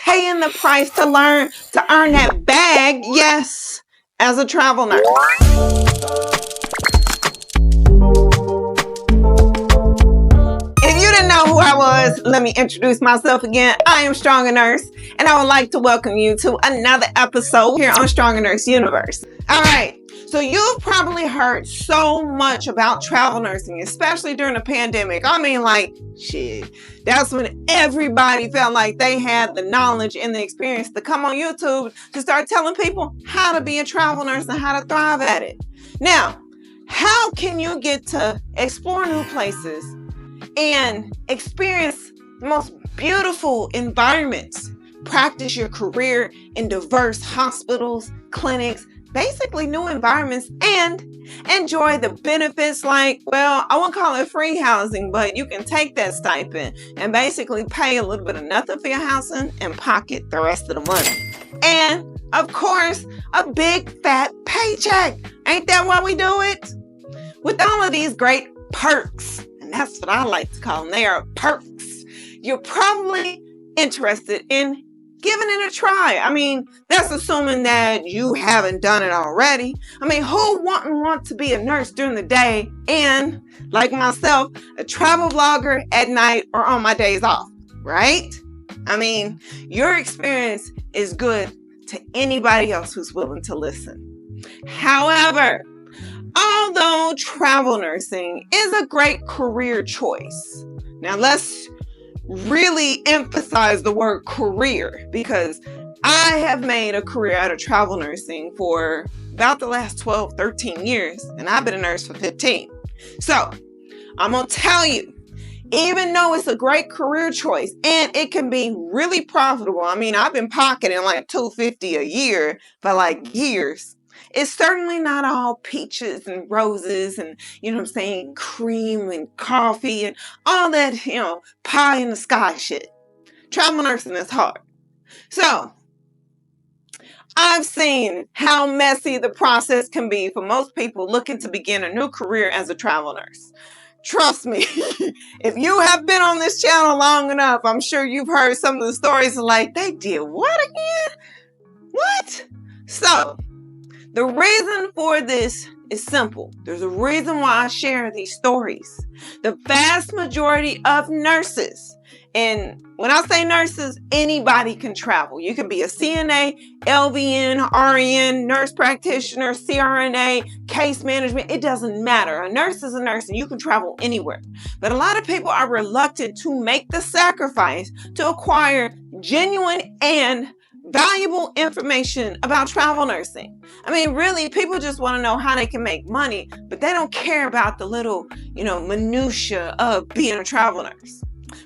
paying the price to learn to earn that bag, yes, as a travel nurse. If you didn't know who I was, let me introduce myself again. I am Strongernurse, and I would like to welcome you to another episode here on Strongernurse Universe. All right. So you've probably heard so much about travel nursing, especially during the pandemic. I mean, like, shit, that's when everybody felt like they had the knowledge and the experience to come on YouTube to start telling people how to be a travel nurse and how to thrive at it. Now, how can you get to explore new places and experience the most beautiful environments, practice your career in diverse hospitals, clinics, basically new environments, and enjoy the benefits like, well, I won't call it free housing, but you can take that stipend and basically pay a little bit of nothing for your housing and pocket the rest of the money. And of course, a big fat paycheck. Ain't that why we do it? With all of these great perks, and that's what I like to call them, they are perks, you're probably interested in giving it a try. I mean, that's assuming that you haven't done it already. I mean, who wouldn't want to be a nurse during the day and, like myself, a travel vlogger at night or on my days off, right? I mean, your experience is good to anybody else who's willing to listen. However, although travel nursing is a great career choice, now let's really emphasize the word career, because I have made a career out of travel nursing for about the last 12, 13 years, and I've been a nurse for 15. So I'm going to tell you, even though it's a great career choice and it can be really profitable, I mean, I've been pocketing like $250 a year for like years. It's certainly not all peaches and roses and, you know what I'm saying, cream and coffee and all that, you know, pie in the sky shit. Travel nursing is hard. So, I've seen how messy the process can be for most people looking to begin a new career as a travel nurse. Trust me, if you have been on this channel long enough, I'm sure you've heard some of the stories like, they did what again? What? So, the reason for this is simple. There's a reason why I share these stories. The vast majority of nurses, and when I say nurses, anybody can travel. You can be a CNA, LVN, RN, nurse practitioner, CRNA, case management. It doesn't matter. A nurse is a nurse and you can travel anywhere. But a lot of people are reluctant to make the sacrifice to acquire genuine and valuable information about travel nursing. I mean, really, people just want to know how they can make money, but they don't care about the little, minutia of being a travel nurse.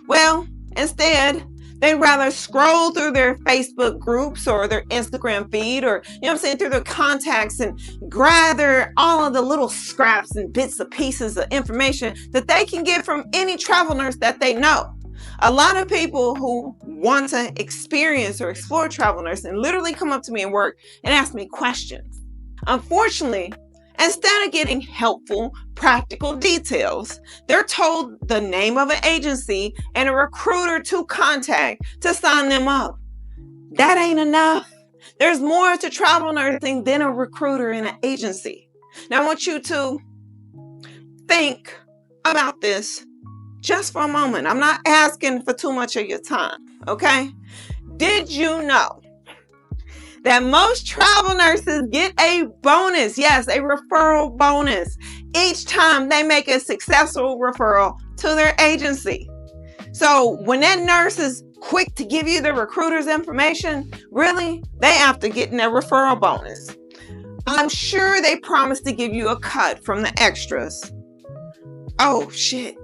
Well, instead, they'd rather scroll through their Facebook groups or their Instagram feed or, through their contacts and gather all of the little scraps and bits and pieces of information that they can get from any travel nurse that they know. A lot of people who want to experience or explore travel nursing literally come up to me at work and ask me questions. Unfortunately, instead of getting helpful, practical details, they're told the name of an agency and a recruiter to contact to sign them up. That ain't enough. There's more to travel nursing than a recruiter and an agency. Now, I want you to think about this just for a moment. I'm not asking for too much of your time, okay? Did you know that most travel nurses get a bonus? Yes, a referral bonus each time they make a successful referral to their agency. So when that nurse is quick to give you the recruiter's information, really, they have to get in their referral bonus. I'm sure they promised to give you a cut from the extras. Oh, shit.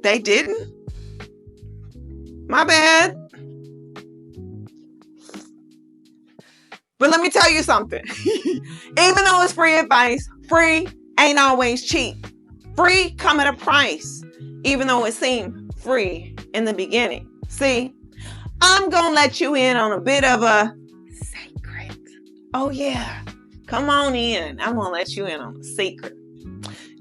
They didn't? My bad. But let me tell you something. Even though it's free advice, free ain't always cheap. Free come at a price, even though it seemed free in the beginning. See, I'm going to let you in on a bit of a secret. Oh yeah, come on in. I'm going to let you in on a secret.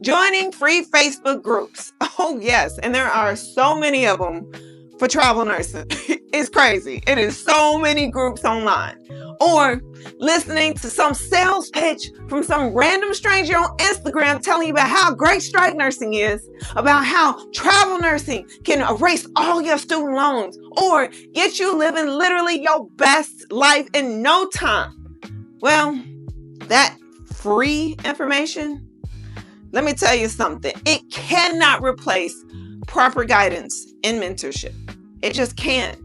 Joining free Facebook groups. Oh yes, and there are so many of them for travel nursing. It's crazy. It is so many groups online. Or listening to some sales pitch from some random stranger on Instagram telling you about how great strike nursing is, about how travel nursing can erase all your student loans or get you living literally your best life in no time. Well, that free information, let me tell you something. It cannot replace proper guidance in mentorship. It just can't.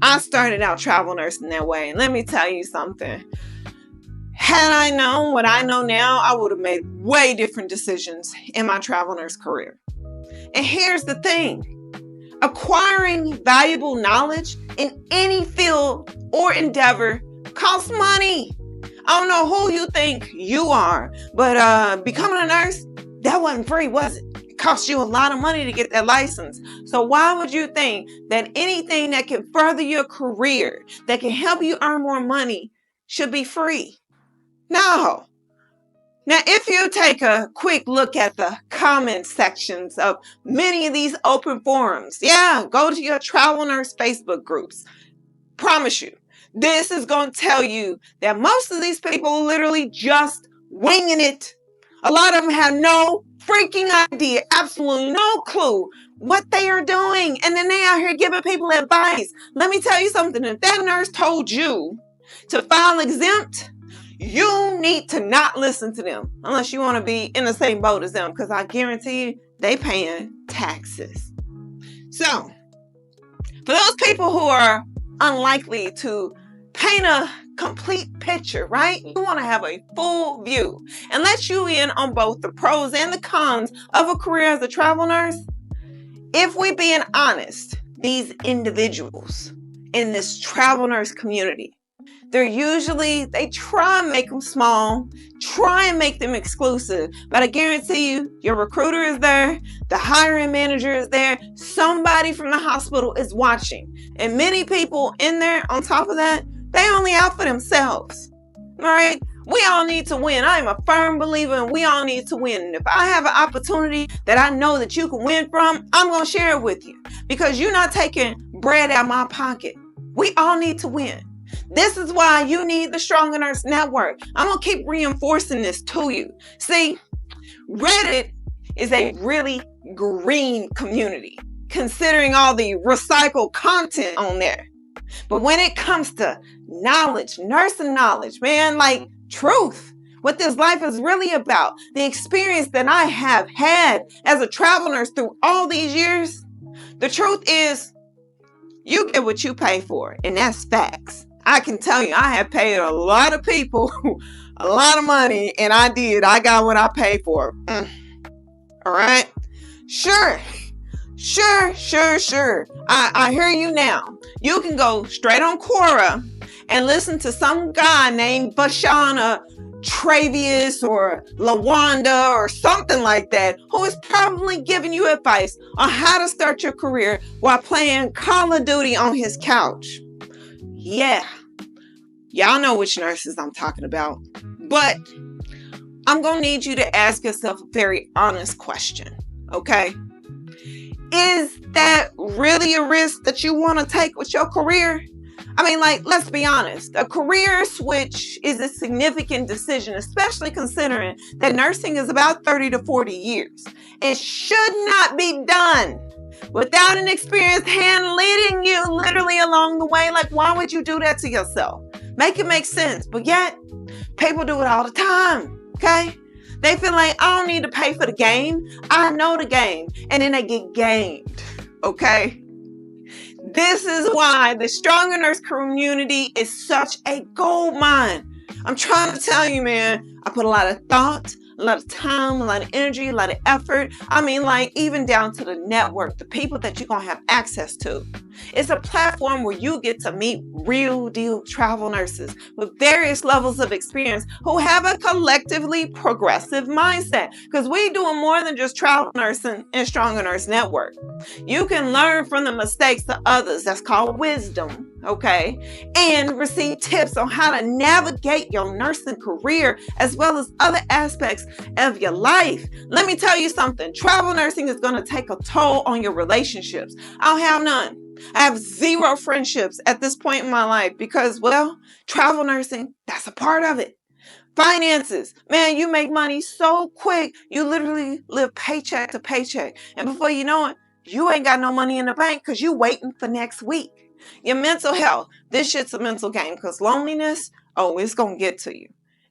I started out travel nursing that way, and let me tell you something. Had I known what I know now, I would have made way different decisions in my travel nurse career. And here's the thing. Acquiring valuable knowledge in any field or endeavor costs money. I don't know who you think you are, but becoming a nurse, that wasn't free, was it? It cost you a lot of money to get that license. So why would you think that anything that can further your career, that can help you earn more money, should be free? No. Now, if you take a quick look at the comment sections of many of these open forums, go to your travel nurse Facebook groups. Promise you, this is going to tell you that most of these people are literally just winging it. A lot of them have no freaking idea, absolutely no clue what they are doing. And then they out here giving people advice. Let me tell you something. If that nurse told you to file exempt, you need to not listen to them unless you want to be in the same boat as them, because I guarantee you they paying taxes. So for those people who are unlikely to paint a complete picture, right? You want to have a full view and let you in on both the pros and the cons of a career as a travel nurse. If we're being honest, these individuals in this travel nurse community, they try and make them small, try and make them exclusive, but I guarantee you, your recruiter is there, the hiring manager is there, somebody from the hospital is watching. And many people in there, on top of that, they only out for themselves. All right? We all need to win. I am a firm believer in we all need to win. And if I have an opportunity that I know that you can win from, I'm going to share it with you, because you're not taking bread out of my pocket. We all need to win. This is why you need the Stronger Nurse Network. I'm going to keep reinforcing this to you. See, Reddit is a really green community, considering all the recycled content on there. But when it comes to knowledge, nursing knowledge, man, like truth, what this life is really about, the experience that I have had as a travel nurse through all these years, the truth is you get what you pay for, and that's facts. I can tell you, I have paid a lot of people a lot of money, and I got what I paid for. All right? Sure. I hear you now. You can go straight on Quora and listen to some guy named Bashana Travius or Lawanda or something like that, who is probably giving you advice on how to start your career while playing Call of Duty on his couch. Yeah, y'all know which nurses I'm talking about. But I'm going to need you to ask yourself a very honest question, okay? Is that really a risk that you want to take with your career? I mean, like, let's be honest. A career switch is a significant decision, especially considering that nursing is about 30 to 40 years. It should not be done without an experienced hand leading you literally along the way. Like, why would you do that to yourself? Make it make sense. But yet, people do it all the time, okay? They feel like, I don't need to pay for the game. I know the game. And then they get gamed, okay? This is why the Stronger Nurse community is such a gold mine. I'm trying to tell you, man, I put a lot of thought, a lot of time, a lot of energy, a lot of effort. I mean, like, even down to the network, the people that you're going to have access to. It's a platform where you get to meet real deal travel nurses with various levels of experience who have a collectively progressive mindset. Because we're doing more than just travel nursing and Stronger Nurse Network. You can learn from the mistakes of others. That's called wisdom, okay? And receive tips on how to navigate your nursing career as well as other aspects of your life. Let me tell you something. Travel nursing is going to take a toll on your relationships. I don't have none. I have zero friendships at this point in my life because, well, travel nursing, that's a part of it. Finances, man, you make money so quick, you literally live paycheck to paycheck. And before you know it, you ain't got no money in the bank because you waiting for next week. Your mental health, this shit's a mental game because loneliness, oh, it's going to get to you.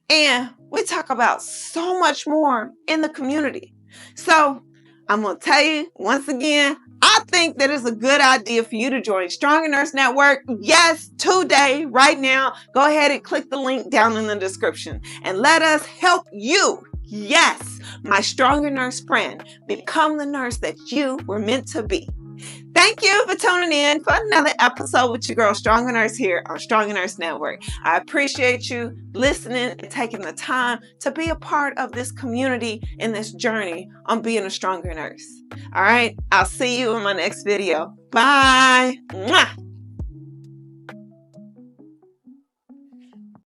And we talk about so much more in the community. So I'm going to tell you once again, I think that it's a good idea for you to join Stronger Nurse Network. Yes, today, right now. Go ahead and click the link down in the description and let us help you. Yes, my Stronger Nurse friend, become the nurse that you were meant to be. Thank you for tuning in for another episode with your girl Stronger Nurse here on Stronger Nurse Network. I appreciate you listening and taking the time to be a part of this community in this journey on being a stronger nurse. All right, I'll see you in my next video. Bye. Mwah.